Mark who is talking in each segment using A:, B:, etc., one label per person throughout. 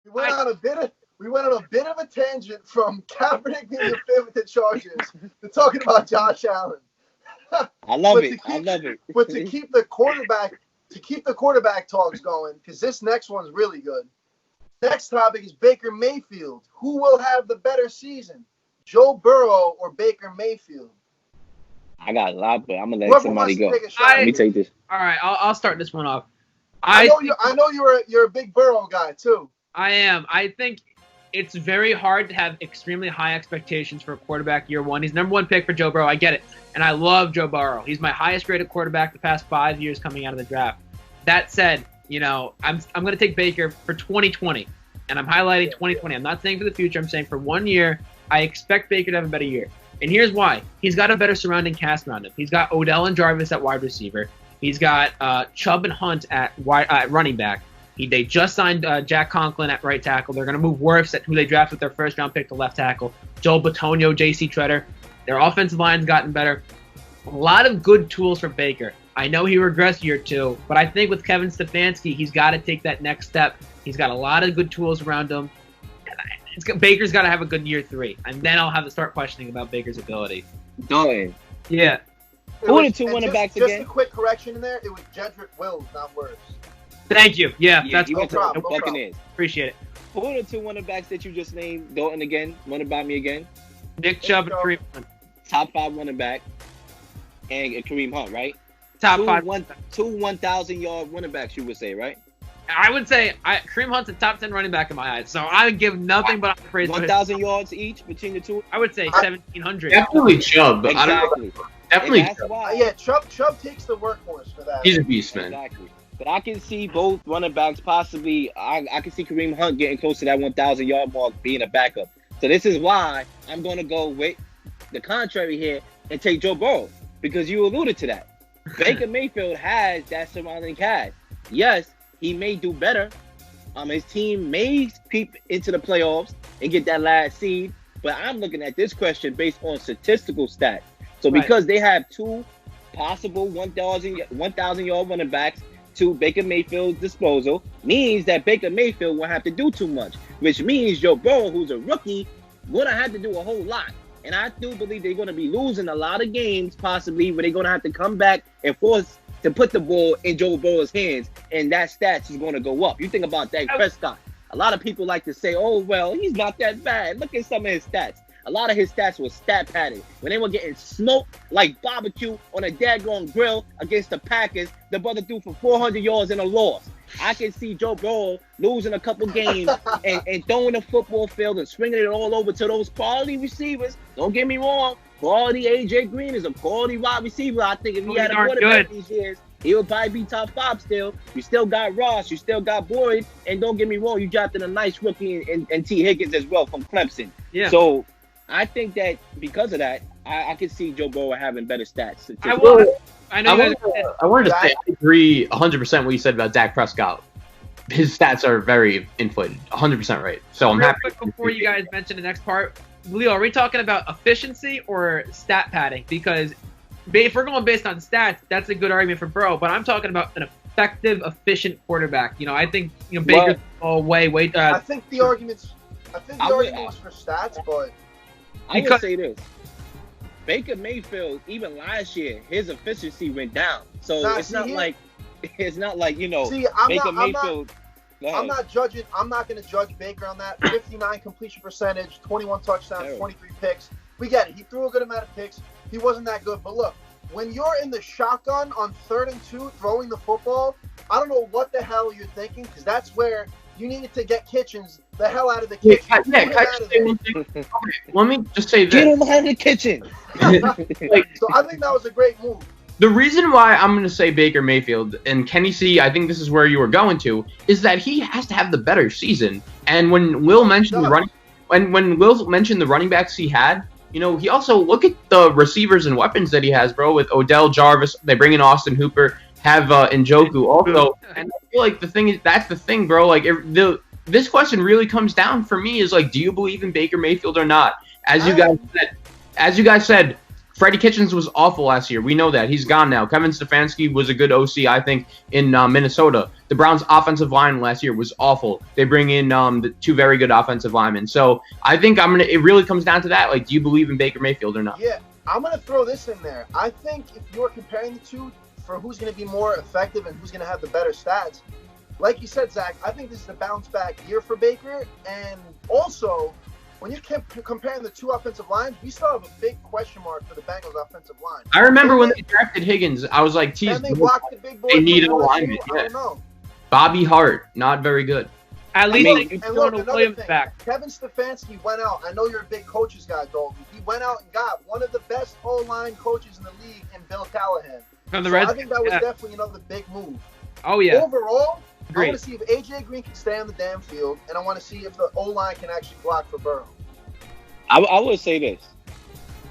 A: We went on a bit of a tangent from Kaepernick being a fit with the Chargers to talking about Josh Allen.
B: I love it.
A: But to keep the quarterback talks going, because this next one's really good. Next topic is Baker Mayfield. Who will have the better season, Joe Burrow or Baker Mayfield?
B: I got a lot, but I'm gonna let somebody go. Let me take this.
C: All right, I'll start this one off.
A: I know you're a big Burrow guy too.
C: I am. I think it's very hard to have extremely high expectations for a quarterback year one. He's number one pick for Joe Burrow. I get it. And I love Joe Burrow. He's my highest graded quarterback the past 5 years coming out of the draft. That said, I'm going to take Baker for 2020. And I'm highlighting 2020. I'm not saying for the future. I'm saying for 1 year, I expect Baker to have a better year. And here's why. He's got a better surrounding cast around him. He's got Odell and Jarvis at wide receiver. He's got Chubb and Hunt at running back. They just signed Jack Conklin at right tackle. They're going to move Wirfs, who they drafted with their first-round pick, to left tackle. Joel Bitonio, J.C. Treader. Their offensive line's gotten better. A lot of good tools for Baker. I know he regressed year two, but I think with Kevin Stefanski, he's got to take that next step. He's got a lot of good tools around him. Baker's got to have a good year three, and then I'll have to start questioning about Baker's ability.
B: Dalton.
C: Yeah.
B: Who are the two running backs again?
A: Just a quick correction in there. It was Jedrick Wills, not Wirfs.
C: Thank you. Yeah, that's
B: no problem.
C: Appreciate it.
B: Who are the two running backs that you just named? Dalton again. Run it by me again.
C: Nick Chubb and Kareem Hunt.
B: Top 5 running back. And Kareem Hunt, right?
C: Top 5.
B: Two 1,000-yard running backs, you would say, right?
C: I would say Kareem Hunt's a top 10 running back in my eyes. So I would give nothing but praise.
B: 1,000 yards each between the two?
C: I would say 1,700.
D: Definitely Chubb.
B: Exactly.
D: Definitely
A: Chubb. Chubb takes the workhorse for that.
D: He's a beast, man.
B: Exactly. But I can see both running backs possibly. I can see Kareem Hunt getting close to that 1,000-yard mark, being a backup. So this is why I'm going to go with the contrary here and take Joe Burrow, because you alluded to that. Baker Mayfield has that surrounding cast. Yes, he may do better. His team may peep into the playoffs and get that last seed. But I'm looking at this question based on statistical stats. So because they have two possible 1,000-yard running backs to Baker Mayfield's disposal, means that Baker Mayfield won't have to do too much, which means Joe Burrow, who's a rookie, won't have to do a whole lot. And I do believe they're going to be losing a lot of games, possibly, where they're going to have to come back and force to put the ball in Joe Burrow's hands, and that stats is going to go up. You think about Dak Prescott. A lot of people like to say, oh, well, he's not that bad. Look at some of his stats. A lot of his stats were stat padded. When they were getting smoked like barbecue on a daggone grill against the Packers, the brother threw for 400 yards in a loss. I can see Joe Burrow losing a couple games and throwing the football field and swinging it all over to those quality receivers. Don't get me wrong. Quality A.J. Green is a quality wide receiver. I think if he had a quarterback these years, he would probably be top 5 still. You still got Ross. You still got Boyd. And don't get me wrong, you drafted a nice rookie in T. Higgins as well from Clemson.
C: Yeah.
B: So I think that because of that, I can see Joe Burrow having better stats.
D: I wanted to say I agree 100% what you said about Dak Prescott. His stats are very inflated. 100% right. So I'm happy.
C: Quick before you guys mention the next part, Leo, are we talking about efficiency or stat padding? Because if we're going based on stats, that's a good argument for Burrow. But I'm talking about an effective, efficient quarterback. I think Baker's way.
A: I think the argument was for stats, but
B: I would say this. Baker Mayfield, even last year, his efficiency went down. So it's not like Baker Mayfield.
A: I'm not judging. I'm not going to judge Baker on that. 59 completion percentage, 21 touchdowns, 23 picks. We get it. He threw a good amount of picks. He wasn't that good. But look, when you're in the shotgun on 3rd and 2 throwing the football, I don't know what the hell you're thinking, because that's where you needed to get Kitchens the hell out of the kitchen.
D: Let me just say this.
B: Get him out of the kitchen.
A: So I think that was a great move.
D: The reason why I'm going to say Baker Mayfield, and Kenny C, I think this is where you were going to, is that he has to have the better season. And when Will mentioned Will mentioned the running backs he had, he also look at the receivers and weapons that he has, bro. With Odell, Jarvis, they bring in Austin Hooper, have Njoku also, and I feel like that's the thing, bro. Like this question really comes down for me is like, do you believe in Baker Mayfield or not? As you guys said, Freddie Kitchens was awful last year. We know that. He's gone now. Kevin Stefanski was a good OC, I think, in Minnesota. The Browns' offensive line last year was awful. They bring in the 2 very good offensive linemen. So I think it really comes down to that. Like, do you believe in Baker Mayfield or not?
A: Yeah, I'm going to throw this in there. I think if you're comparing the two for who's going to be more effective and who's going to have the better stats, like you said, Zach, I think this is a bounce-back year for Baker. And also, when you're comparing the 2 offensive lines, we still have a big question mark for the Bengals offensive line.
D: I remember when they drafted Higgins, I was like, geez,
A: they blocked the big boy.
D: They need an alignment.
A: I don't know.
D: Bobby Hart, not very good.
C: At least they
A: and look,
C: thrown
A: another
C: Williams
A: thing,
C: back.
A: Kevin Stefanski went out. I know you're a big coaches guy, Dalton. He went out and got one of the best O-line coaches in the league in Bill Callahan.
C: From the
A: So
C: Reds.
A: I think that was definitely another big move.
C: Oh, yeah.
A: Overall,
C: Agreed.
A: I want to see if A.J. Green can stay on the damn field, and I want to see if the O-line can actually block for Burrow.
B: I would say this.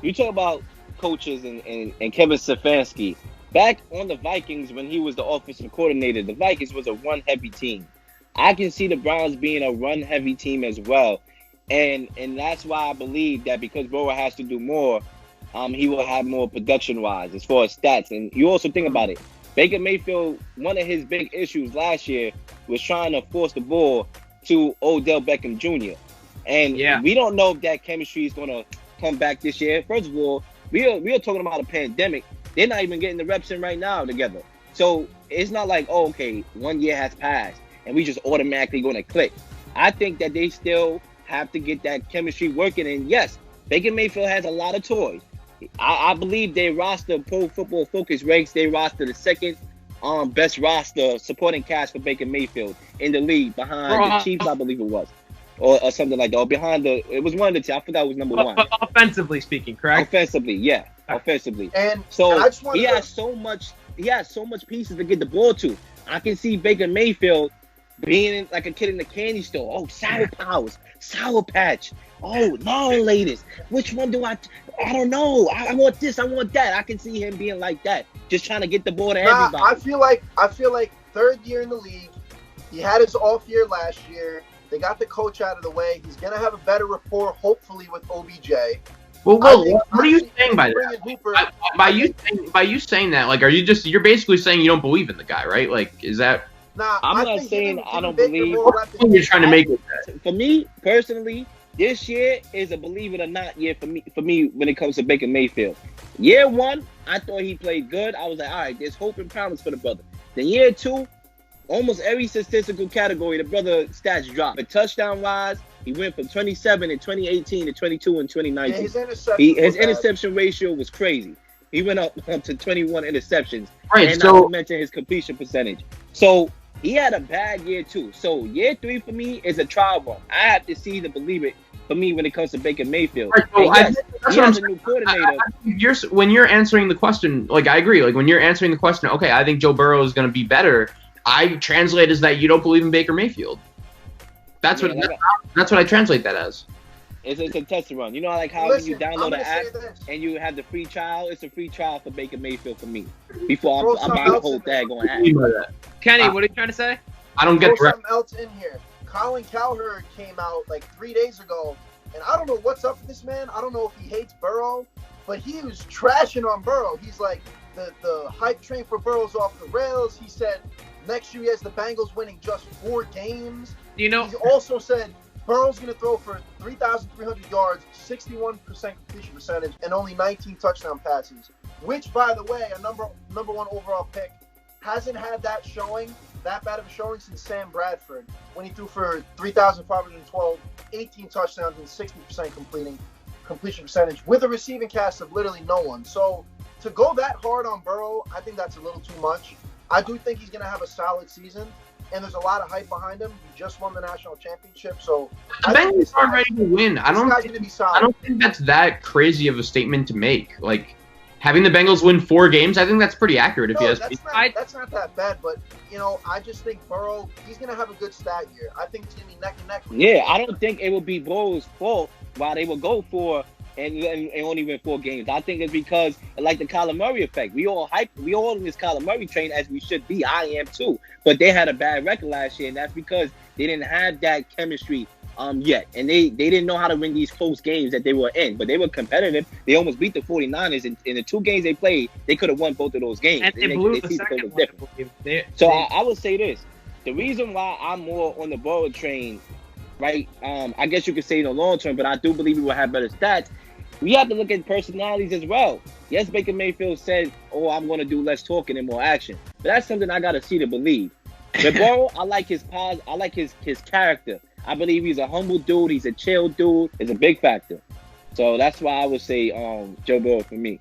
B: You talk about coaches and Kevin Stefanski. Back on the Vikings when he was the offensive coordinator, the Vikings was a run-heavy team. I can see the Browns being a run-heavy team as well. And that's why I believe that because Burrow has to do more, he will have more production-wise as far as stats. And you also think about it. Baker Mayfield, one of his big issues last year was trying to force the ball to Odell Beckham Jr. And we don't know if that chemistry is going to come back this year. First of all, we are talking about a pandemic. They're not even getting the reps in right now together. So it's not like, oh, okay, 1 year has passed and we just automatically going to click. I think that they still have to get that chemistry working. And yes, Baker Mayfield has a lot of toys. I believe they roster Pro Football Focus ranks they roster the second best roster supporting cast for Baker Mayfield in the league behind the Chiefs, I believe it was. Or something like that. Or behind it was one of the two. I forgot it was number 1.
C: But offensively speaking, correct?
B: Offensively, yeah. Offensively.
A: And
B: so
A: I just
B: he has so much pieces to get the ball to. I can see Baker Mayfield being like a kid in the candy store. Oh, Sour Powers, Sour Patch. Oh, long latest. Which one do I don't know. I want this, I want that. I can see him being like that. Just trying to get the ball to everybody.
A: I feel like third year in the league. He had his off year last year. They got the coach out of the way. He's gonna have a better rapport, hopefully, with OBJ.
D: Well, what are you saying by that? By you saying that, like, you're basically saying you don't believe in the guy, right? Like, is that?
A: Nah,
B: I'm not saying I don't believe.
D: You're trying to make it that.
B: For me personally, this year is a believe it or not year for me when it comes to Baker Mayfield. Year 1, I thought he played good. I was like, all right, there's hope and promise for the brother. Then year 2, almost every statistical category, the brother stats dropped. But touchdown-wise, he went from 27 in 2018 to 22 in 2019.
A: Yeah, his
B: interception ratio was crazy. He went up to 21 interceptions.
D: Right,
B: and not to mention his completion percentage. So he had a bad year, too. So year 3 for me is a trial run. I have to see to believe it for me when it comes to Baker Mayfield.
D: Right, so
B: yes, he has a new coordinator.
D: When you're answering the question, like, I agree. Like, when you're answering the question, okay, I think Joe Burrow is going to be better. I translate as that you don't believe in Baker Mayfield. That's what I translate that as.
B: It's a test run. You know, like how when you download an app and you have the free trial. It's a free trial for Baker Mayfield for me. Before I'm buying the whole daggone app.
C: Kenny, what are you trying to say?
D: I don't get
A: something else in here. Colin Cowherd came out like 3 days ago, and I don't know what's up with this man. I don't know if he hates Burrow, but he was trashing on Burrow. He's like, the hype train for Burrow's off the rails. He said next year he has the Bengals winning just 4 games.
C: You know,
A: he also said Burrow's going to throw for 3,300 yards, 61% completion percentage, and only 19 touchdown passes. Which, by the way, a number 1 overall pick hasn't had that bad of a showing since Sam Bradford when he threw for 3,512, 18 touchdowns, and 60% completion percentage with a receiving cast of literally no one. So to go that hard on Burrow, I think that's a little too much. I do think he's going to have a solid season, and there's a lot of hype behind him. He just won the national championship, so
D: the Bengals are ready to win. I don't think that's that crazy of a statement to make. Like, having the Bengals win 4 games, I think that's pretty accurate.
A: That's not that bad, but I just think Burrow, he's gonna have a good stat year. I think it's gonna be neck and neck.
B: Yeah, I don't think it will be Burrow's fault why they will go for and only win 4 games. I think it's because, like the Kyler Murray effect, we all in this Kyler Murray train as we should be. I am too, but they had a bad record last year, and that's because they didn't have that chemistry yet. And they didn't know how to win these close games that they were in, but they were competitive. They almost beat the 49ers in the 2 games they played. They could have won both of those games.
C: And they blew the second one.
B: So I would say this. The reason why I'm more on the Burrow train, right? I guess you could say in the long term, but I do believe we will have better stats. We have to look at personalities as well. Yes, Baker Mayfield said, "Oh, I'm going to do less talking and more action," but that's something I got to see to believe. With Burrow, I like his character. I believe he's a humble dude. He's a chill dude. It's a big factor. So that's why I would say Joe Burrow for me.